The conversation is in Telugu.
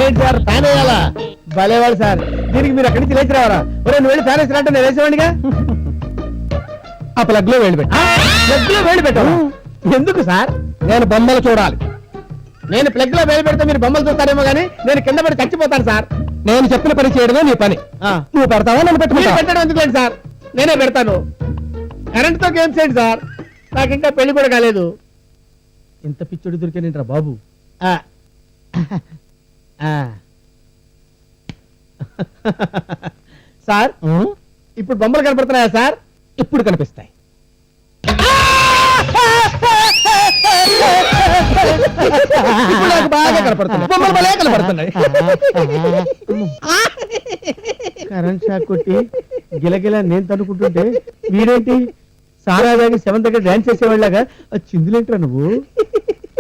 ఏంటి సార్ ఫ్యాన్ వేయాలా? భలేవాడు సార్, దీనికి మీరు అక్కడి నుంచి లేచి రావాలా? ఒరే నువ్వు వెళ్ళి ఫ్యాన్ వేసినట్టు నేను వేసేవాడిగా. ఆ ప్లగ్ లో వేడి పెట్టా. ప్లగ్ లో వేడి పెట్టావా? ఎందుకు సార్? నేను బొమ్మలు చూడాలి. నేను ప్లగ్ లో వేడి పెడితే మీరు బొమ్మలు చూస్తారేమో కానీ నేను కింద పడి చచ్చిపోతాను సార్. నేను చెప్పిన పని చేయడమే నీ పని. నువ్వు పెడతావా నన్ను పెట్టడం ఎందుకు సార్? నేనే పెడతాను. కరెంట్ తో గేమ్స్ ఏంటి సార్? నాకు ఇంకా పెళ్లి కూడా కాలేదు. ఇంత పిచ్చుడు దొరికానంటరా బాబు. సార్ ఇప్పుడు బొమ్మలు కనపడుతున్నాయా సార్? ఇప్పుడు కనిపిస్తాయి. బాగా కనపడుతున్నాయి, బొమ్మలు భలే కనపడుతున్నాయి. కరెంట్ షాక్ కొట్టి గిలగిల నేను తనుకుంటుంటే వీడేంటి సారా దాగి సెవెన్ దగ్గర డాన్స్ చేసేవాళ్ళగా చిందులేంట్రా నువ్వు?